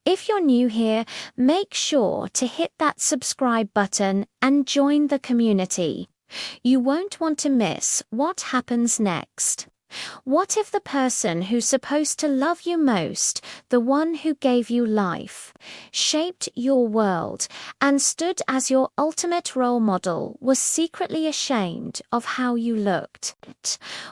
If you're new here, make sure to hit that subscribe button and join the community. You won't want to miss what happens next. What if the person who's supposed to love you most, the one who gave you life, shaped your world, and stood as your ultimate role model, was secretly ashamed of how you looked?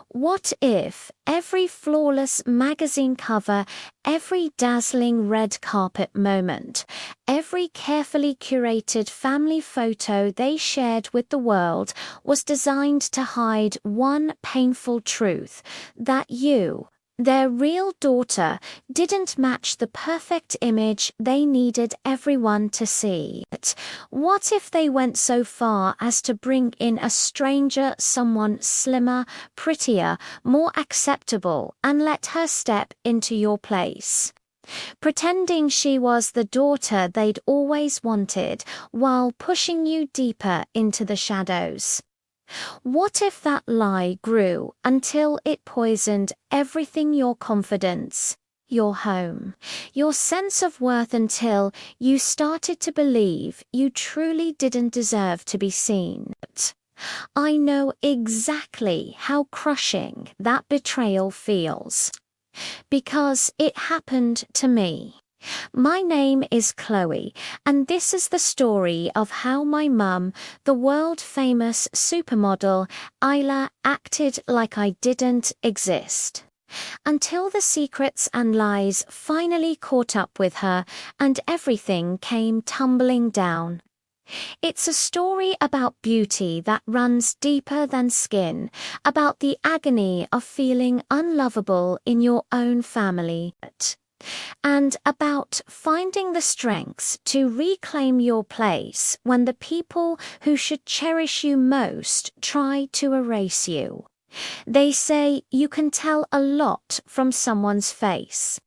What if every flawless magazine cover, every dazzling red carpet moment, every carefully curated family photo they shared with the world was designed to hide one painful truth, that you, their real daughter, didn't match the perfect image they needed everyone to see? What if they went so far as to bring in a stranger, someone slimmer, prettier, more acceptable, and let her step into your place, pretending she was the daughter they'd always wanted, while pushing you deeper into the shadows? What if that lie grew until it poisoned everything: your confidence, your home, your sense of worth, until you started to believe you truly didn't deserve to be seen? I know exactly how crushing that betrayal feels, because it happened to me. My name is Chloe, and this is the story of how my mum, the world-famous supermodel Isla, acted like I didn't exist, until the secrets and lies finally caught up with her and everything came tumbling down. It's a story about beauty that runs deeper than skin, about the agony of feeling unlovable in your own family, and about finding the strength to reclaim your place when the people who should cherish you most try to erase you. They say you can tell a lot from someone's face.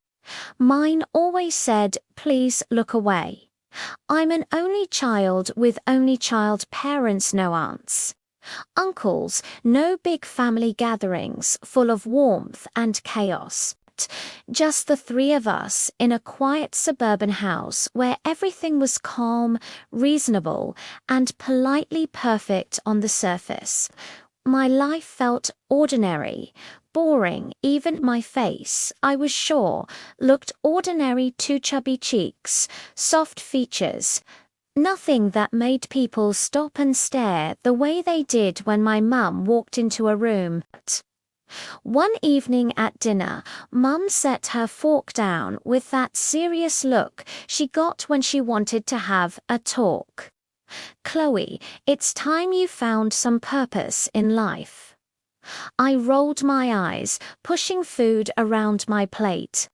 Mine always said, "Please look away." I'm an only child with only child parents, no aunts, uncles, no big family gatherings full of warmth and chaos. Just the three of us in a quiet suburban house where everything was calm, reasonable, and politely perfect on the surface. My life felt ordinary, boring. Even my face, I was sure, looked ordinary: two chubby cheeks, soft features. Nothing that made people stop and stare the way they did when my mum walked into a room. One evening at dinner, Mum set her fork down with that serious look she got when she wanted to have a talk. "Chloe, it's time you found some purpose in life." I rolled my eyes, pushing food around my plate.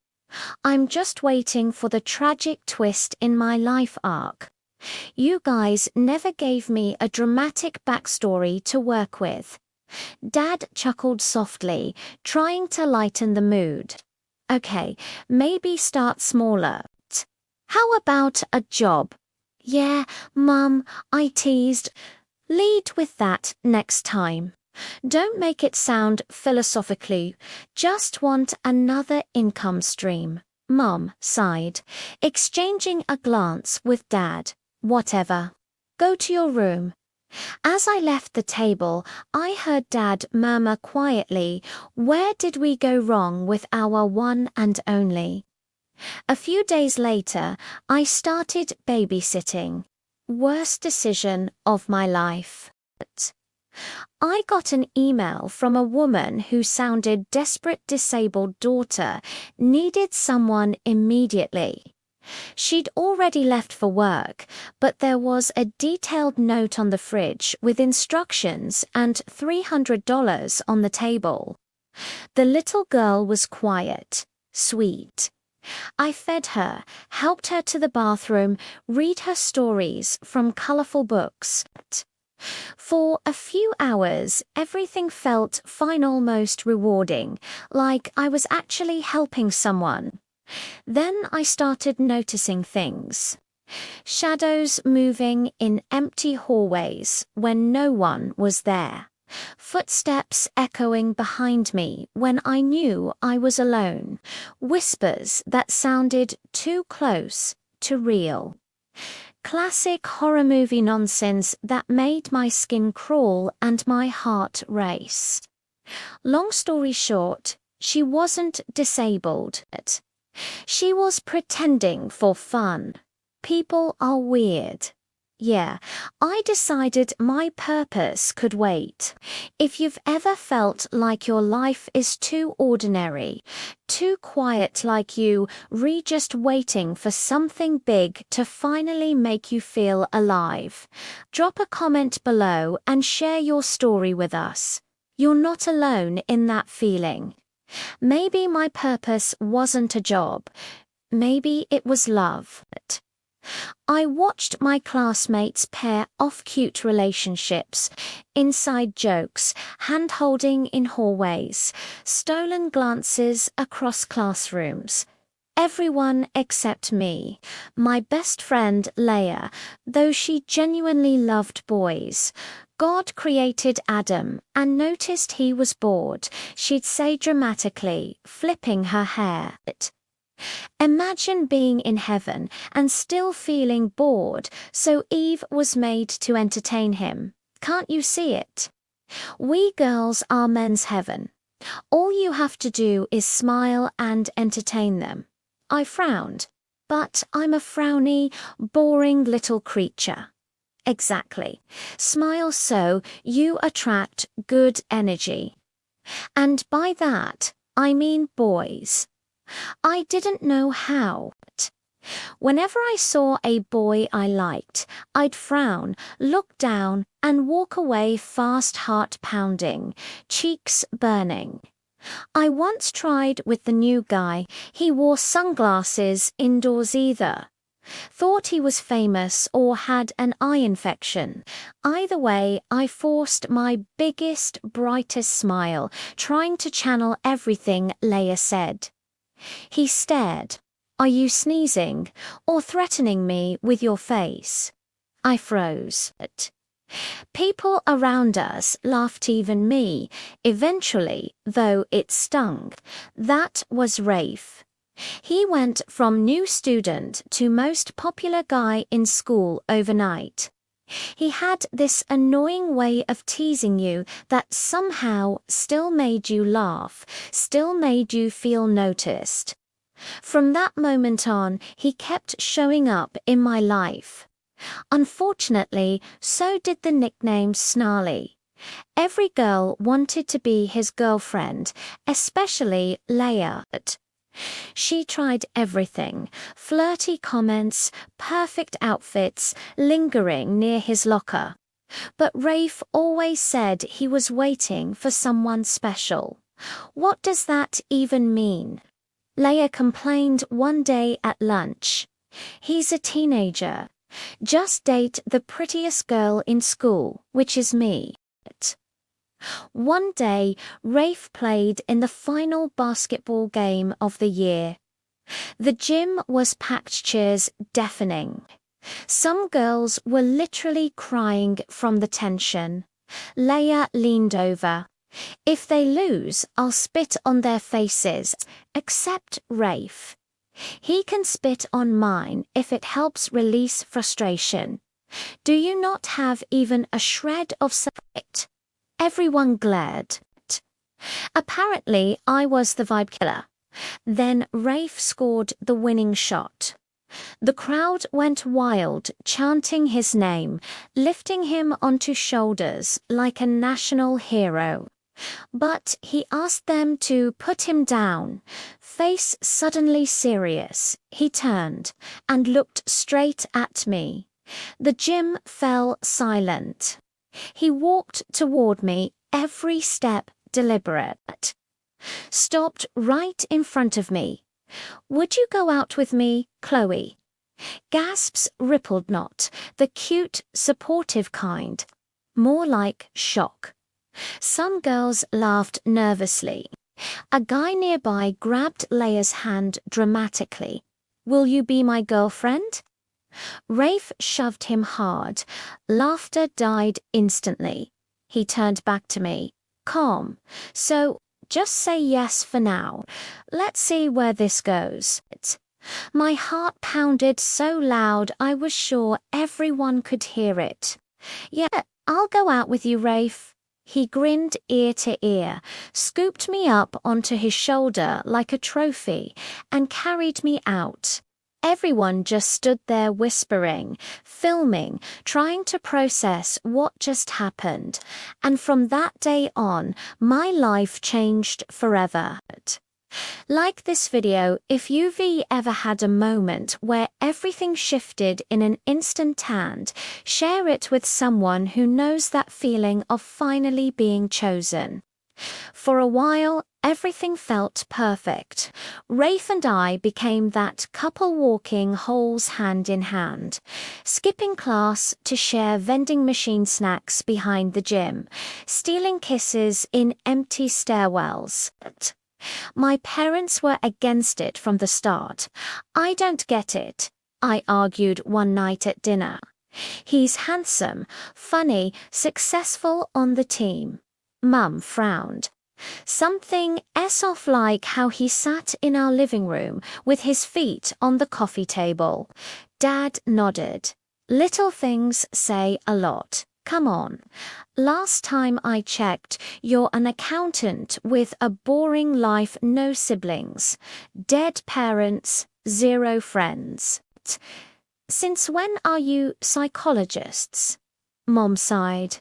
"I'm just waiting for the tragic twist in my life arc. You guys never gave me a dramatic backstory to work with." Dad chuckled softly, trying to lighten the mood. "Okay, maybe start smaller. How about a job?" "Yeah, Mum," I teased. "Lead with that next time. Don't make it sound philosophically. Just want another income stream." Mum sighed, exchanging a glance with Dad. "Whatever. Go to your room." As I left the table, I heard Dad murmur quietly, "Where did we go wrong with our one and only?" A few days later, I started babysitting. Worst decision of my life. I got an email from a woman who sounded desperate. Disabled daughter, needed someone immediately. She'd already left for work, but there was a detailed note on the fridge with instructions and $300 on the table. The little girl was quiet, sweet. I fed her, helped her to the bathroom, read her stories from colorful books. For a few hours, everything felt fine, almost rewarding, like I was actually helping someone. Then I started noticing things. Shadows moving in empty hallways when no one was there. Footsteps echoing behind me when I knew I was alone. Whispers that sounded too close to real. Classic horror movie nonsense that made my skin crawl and my heart race. Long story short, she wasn't disabled. She was pretending for fun. People are weird. Yeah, I decided my purpose could wait. If you've ever felt like your life is too ordinary, too quiet like you just waiting for something big to finally make you feel alive, drop a comment below and share your story with us. You're not alone in that feeling. Maybe my purpose wasn't a job. Maybe it was love. I watched my classmates pair off cute relationships, inside jokes, hand-holding in hallways, stolen glances across classrooms. Everyone except me, my best friend Leia, though she genuinely loved boys. God created Adam and noticed he was bored, she'd say dramatically, flipping her hair. Imagine being in heaven and still feeling bored, so Eve was made to entertain him. Can't you see it? We girls are men's heaven. All you have to do is smile and entertain them. I frowned, but I'm a frowny, boring little creature. Exactly. Smile so you attract good energy. And by that, I mean boys. I didn't know how. Whenever I saw a boy I liked, I'd frown, look down, and walk away fast, heart pounding, cheeks burning. I once tried with the new guy. He wore sunglasses indoors either. Thought he was famous or had an eye infection. Either way, I forced my biggest, brightest smile, trying to channel everything Leia said. He stared. Are you sneezing or threatening me with your face? I froze. People around us laughed, even me. Eventually, though it stung, that was Rafe. He went from new student to most popular guy in school overnight. He had this annoying way of teasing you that somehow still made you laugh, still made you feel noticed. From that moment on, he kept showing up in my life. Unfortunately, so did the nickname Snarly. Every girl wanted to be his girlfriend, especially Leia. She tried everything: flirty comments, perfect outfits, lingering near his locker. But Rafe always said he was waiting for someone special. What does that even mean? Leia complained one day at lunch. He's a teenager. Just date the prettiest girl in school, which is me. One day, Rafe played in the final basketball game of the year. The gym was packed, cheers deafening. Some girls were literally crying from the tension. Leia leaned over. If they lose, I'll spit on their faces, except Rafe. He can spit on mine if it helps release frustration. Do you not have even a shred of self-respect? Everyone glared. Apparently, I was the vibe killer. Then Rafe scored the winning shot. The crowd went wild, chanting his name, lifting him onto shoulders like a national hero. But he asked them to put him down. Face suddenly serious, he turned and looked straight at me. The gym fell silent. He walked toward me, every step deliberate. Stopped right in front of me. Would you go out with me, Chloe? Gasps rippled, not the cute, supportive kind. More like shock. Some girls laughed nervously. A guy nearby grabbed Leia's hand dramatically. Will you be my girlfriend? Rafe shoved him hard. Laughter died instantly. He turned back to me, calm. So, just say yes for now. Let's see where this goes. My heart pounded so loud I was sure everyone could hear it. Yeah, I'll go out with you, Rafe. He grinned ear to ear, scooped me up onto his shoulder like a trophy, and carried me out. Everyone just stood there whispering, filming, trying to process what just happened. And from that day on, my life changed forever. Like this video if you've ever had a moment where everything shifted in an instant and share it with someone who knows that feeling of finally being chosen. For a while, everything felt perfect. Rafe and I became that couple walking holes hand in hand, skipping class to share vending machine snacks behind the gym, stealing kisses in empty stairwells. My parents were against it from the start. I don't get it, I argued one night at dinner. He's handsome, funny, successful on the team. Mum frowned. Something off like how he sat in our living room with his feet on the coffee table. Dad nodded. Little things say a lot. Come on. Last time I checked, you're an accountant with a boring life, no siblings, dead parents, 0 friends. Since when are you psychologists? Mom sighed.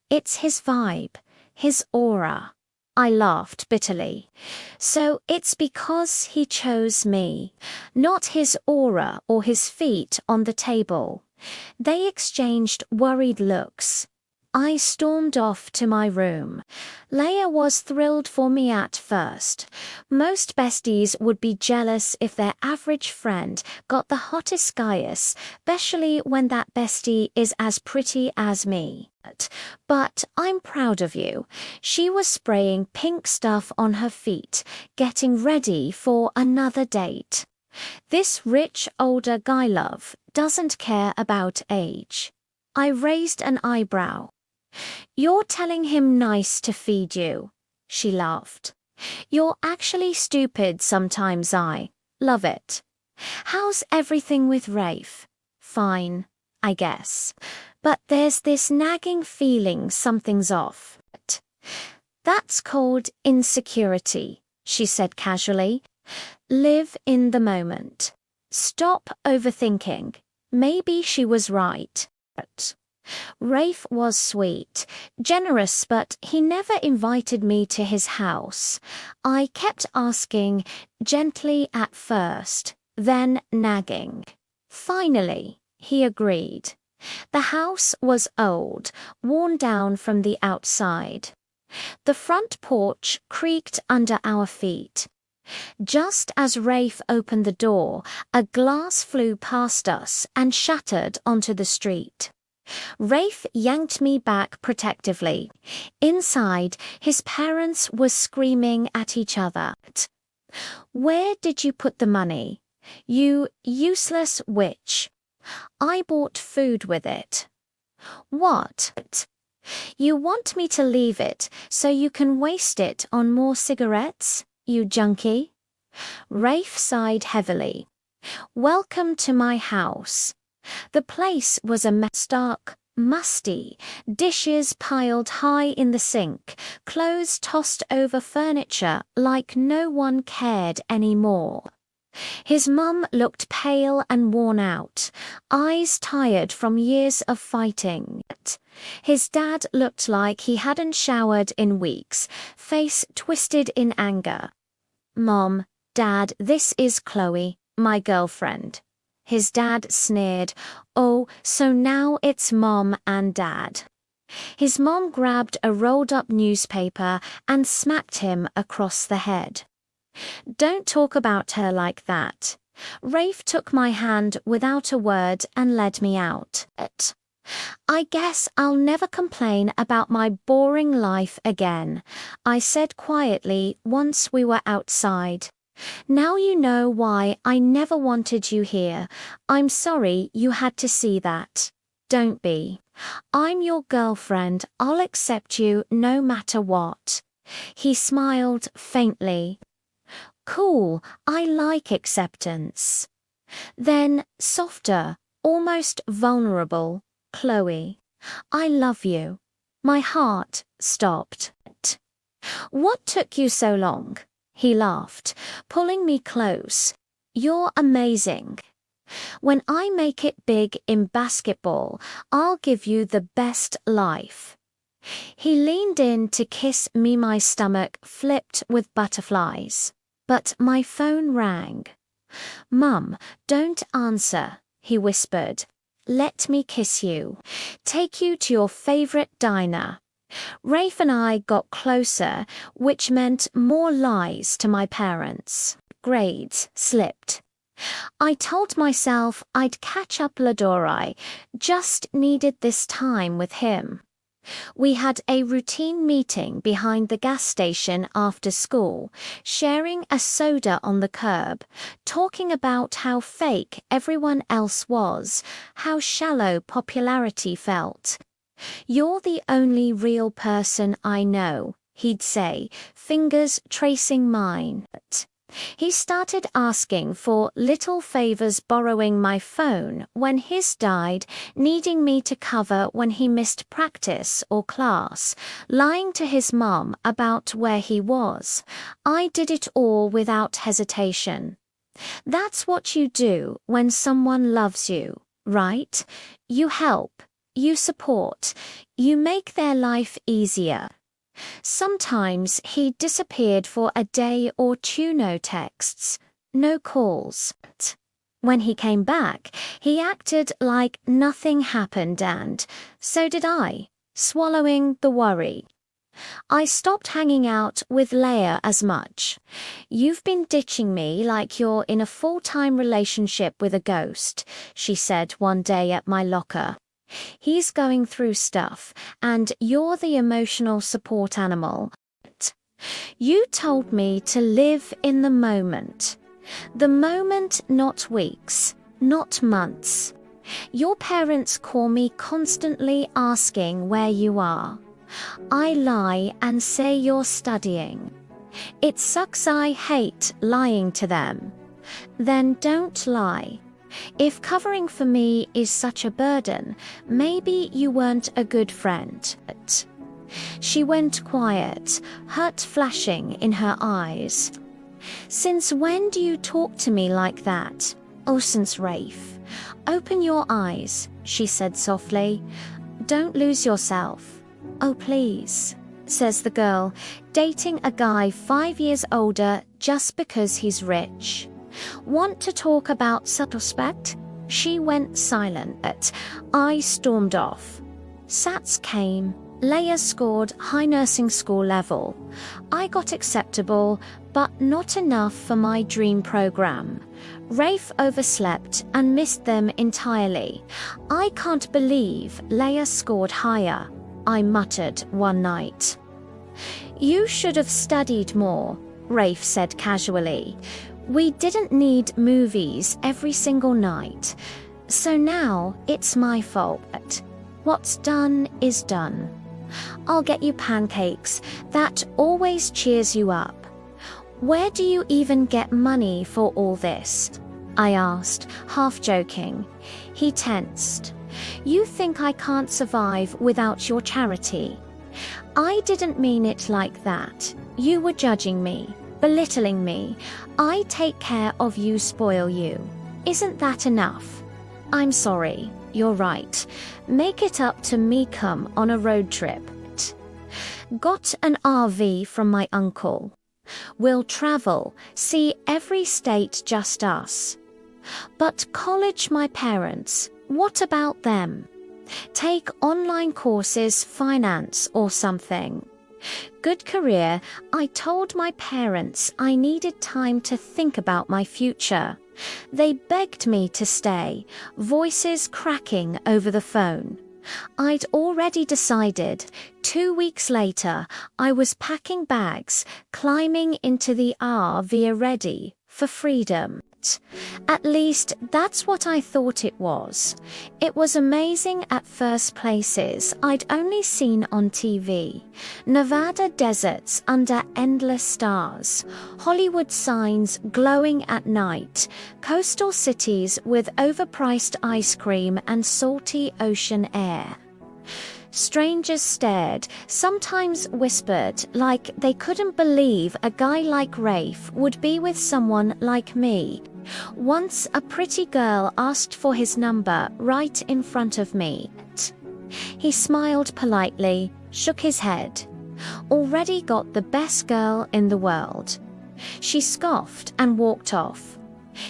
It's his vibe, his aura. I laughed bitterly. So it's because he chose me, not his aura or his feet on the table. They exchanged worried looks. I stormed off to my room. Leia was thrilled for me at first. Most besties would be jealous if their average friend got the hottest guyess, especially when that bestie is as pretty as me. But I'm proud of you. She was spraying pink stuff on her feet, getting ready for another date. This rich older guy love doesn't care about age. I raised an eyebrow. You're telling him nice to feed you. She laughed. You're actually stupid sometimes. I love it. How's everything with Rafe? Fine, I guess. But there's this nagging feeling something's off. That's called insecurity, she said casually. Live in the moment. Stop overthinking. Maybe she was right. Rafe was sweet, generous, but he never invited me to his house. I kept asking, gently at first, then nagging. Finally, he agreed. The house was old, worn down from the outside. The front porch creaked under our feet. Just as Rafe opened the door, a glass flew past us and shattered onto the street. Rafe yanked me back protectively. Inside, his parents were screaming at each other. Where did you put the money? You useless witch. I bought food with it. What? You want me to leave it so you can waste it on more cigarettes, you junkie? Rafe sighed heavily. Welcome to my house. The place was a mess, stark, musty, dishes piled high in the sink, clothes tossed over furniture like no one cared anymore. His mum looked pale and worn out, eyes tired from years of fighting. His dad looked like he hadn't showered in weeks, face twisted in anger. Mom, Dad, this is Chloe, my girlfriend. His dad sneered. Oh, so now it's Mom and Dad. His mom grabbed a rolled-up newspaper and smacked him across the head. Don't talk about her like that. Rafe took my hand without a word and led me out. I guess I'll never complain about my boring life again, I said quietly once we were outside. Now you know why I never wanted you here. I'm sorry you had to see that. Don't be. I'm your girlfriend. I'll accept you no matter what. He smiled faintly. Cool, I like acceptance. Then, softer, almost vulnerable, Chloe, I love you. My heart stopped. What took you so long? He laughed, pulling me close. You're amazing. When I make it big in basketball, I'll give you the best life. He leaned in to kiss me. My stomach flipped with butterflies. But my phone rang. Mum, don't answer, he whispered. Let me kiss you. Take you to your favorite diner. Rafe and I got closer, which meant more lies to my parents. Grades slipped. I told myself I'd catch up Ladorai, just needed this time with him. We had a routine meeting behind the gas station after school, sharing a soda on the curb, talking about how fake everyone else was, how shallow popularity felt. You're the only real person I know, he'd say, fingers tracing mine. He started asking for little favors, borrowing my phone when his died, needing me to cover when he missed practice or class, lying to his mom about where he was. I did it all without hesitation. That's what you do when someone loves you, right? You help, you support, you make their life easier. Sometimes he disappeared for a day or two, no texts, no calls. When he came back, he acted like nothing happened, and so did I, swallowing the worry. I stopped hanging out with Leia as much. You've been ditching me like you're in a full-time relationship with a ghost, she said one day at my locker. He's going through stuff, and you're the emotional support animal. You told me to live in the moment. The moment, not weeks, not months. Your parents call me constantly asking where you are. I lie and say you're studying. It sucks. I hate lying to them. Then don't lie. If covering for me is such a burden, maybe you weren't a good friend. She went quiet, hurt flashing in her eyes. Since when do you talk to me like that? Oh, since Rafe. Open your eyes, she said softly. Don't lose yourself. Oh, please, says the girl, dating a guy 5 years older just because he's rich. Want to talk about suspect? She went silent. I stormed off. Sats came. Leia scored high nursing school level. I got acceptable, but not enough for my dream program. Rafe overslept and missed them entirely. I can't believe Leia scored higher, I muttered one night. You should have studied more, Rafe said casually. We didn't need movies every single night. So now it's my fault. What's done is done. I'll get you pancakes. That always cheers you up. Where do you even get money for all this? I asked, half joking. He tensed. You think I can't survive without your charity? I didn't mean it like that. You were judging me, belittling me. I take care of you, spoil you. Isn't that enough? I'm sorry, you're right. Make it up to me. Come on a road trip. Got an RV from my uncle. We'll travel, see every state, just us. But college, my parents, what about them? Take online courses, finance or something. Good career. I told my parents I needed time to think about my future. They begged me to stay, voices cracking over the phone. I'd already decided. 2 weeks later, I was packing bags, climbing into the RV, ready for freedom. At least, that's what I thought it was. It was amazing at first places I'd only seen on TV. Nevada deserts under endless stars, Hollywood signs glowing at night, coastal cities with overpriced ice cream and salty ocean air. Strangers stared, sometimes whispered, like they couldn't believe a guy like Rafe would be with someone like me. Once a pretty girl asked for his number right in front of me. He smiled politely, shook his head. Already got the best girl in the world. She scoffed and walked off.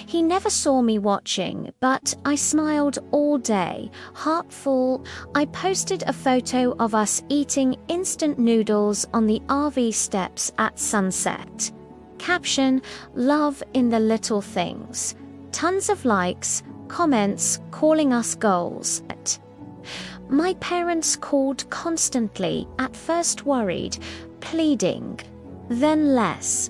He never saw me watching, but I smiled all day, heart full. I posted a photo of us eating instant noodles on the RV steps at sunset. Caption, love in the little things. Tons of likes, comments calling us goals. My parents called constantly, at first worried, pleading, then less.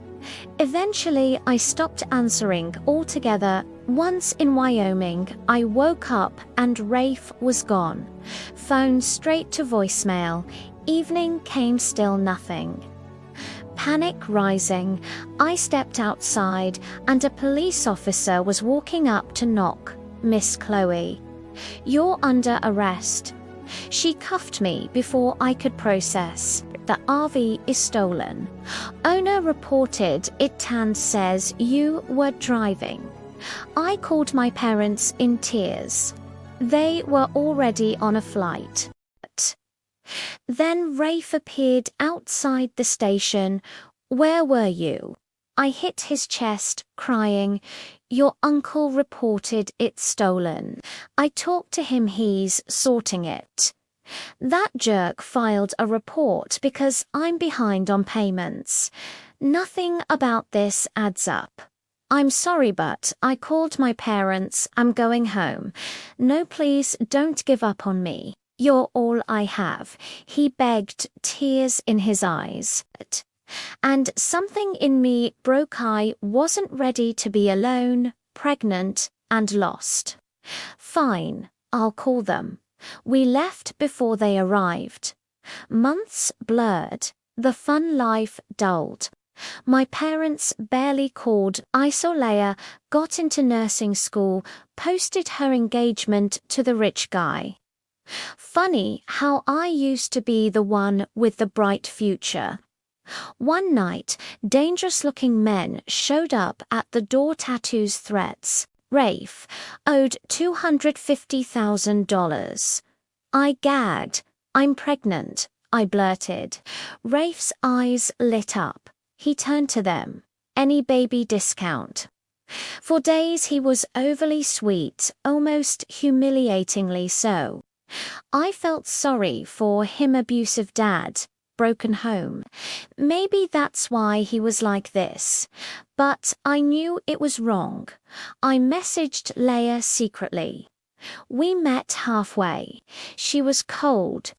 Eventually, I stopped answering altogether. Once in Wyoming, I woke up and Rafe was gone. Phone straight to voicemail. Evening came still nothing. Panic rising, I stepped outside and a police officer was walking up to knock. Miss Chloe, you're under arrest. She cuffed me before I could process. The RV is stolen. Owner reported it and says you were driving. I called my parents in tears. They were already on a flight. Then Rafe appeared outside the station. Where were you? I hit his chest, crying, your uncle reported it stolen. I talked to him, he's sorting it. That jerk filed a report because I'm behind on payments. Nothing about this adds up. I'm sorry, but I called my parents. I'm going home. No, please don't give up on me. You're all I have. He begged, tears in his eyes. And something in me broke. I wasn't ready to be alone, pregnant, and lost. Fine, I'll call them. We left before they arrived. Months blurred, the fun life dulled. My parents barely called. I saw Leia, got into nursing school, posted her engagement to the rich guy. Funny how I used to be the one with the bright future. One night, dangerous-looking men showed up at the door, tattoos, threats. Rafe owed $250,000. I gagged. I'm pregnant, I blurted. Rafe's eyes lit up. He turned to them. Any baby discount. For days he was overly sweet, almost humiliatingly so. I felt sorry for him, abusive dad, broken home. Maybe that's why he was like this. But I knew it was wrong. I messaged Leia secretly. We met halfway. She was cold.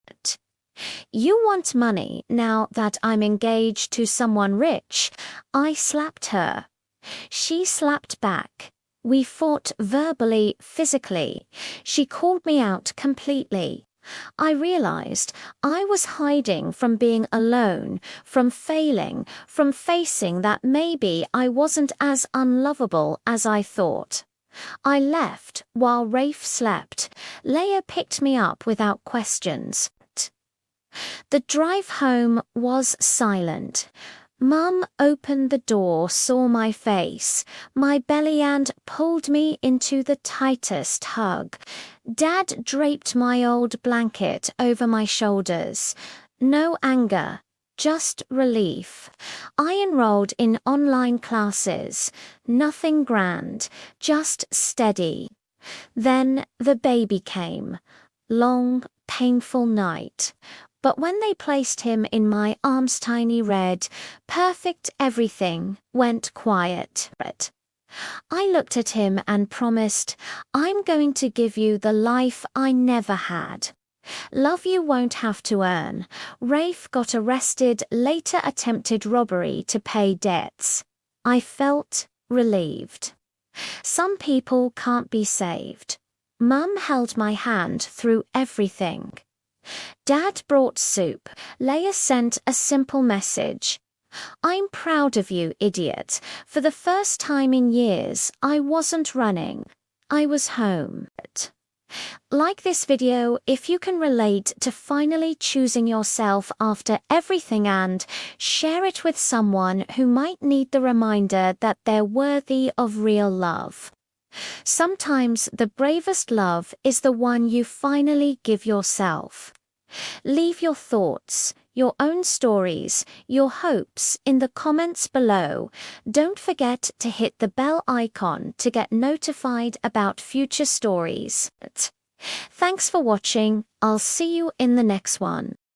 You want money now that I'm engaged to someone rich? I slapped her. She slapped back. We fought verbally, physically. She called me out completely. I realized I was hiding from being alone, from failing, from facing that maybe I wasn't as unlovable as I thought. I left while Rafe slept. Leia picked me up without questions. The drive home was silent. Mum opened the door, saw my face, my belly, and pulled me into the tightest hug. Dad draped my old blanket over my shoulders. No anger, just relief. I enrolled in online classes. Nothing grand, just steady. Then the baby came. Long, painful night. But when they placed him in my arms, tiny, red, perfect everything went quiet. I looked at him and promised, I'm going to give you the life I never had. Love you won't have to earn. Rafe got arrested, later attempted robbery to pay debts. I felt relieved. Some people can't be saved. Mum held my hand through everything. Dad brought soup. Leia sent a simple message. I'm proud of you, idiot. For the first time in years, I wasn't running. I was home. Like this video if you can relate to finally choosing yourself after everything, and share it with someone who might need the reminder that they're worthy of real love. Sometimes the bravest love is the one you finally give yourself. Leave your thoughts, your own stories, your hopes in the comments below. Don't forget to hit the bell icon to get notified about future stories. Thanks for watching. I'll see you in the next one.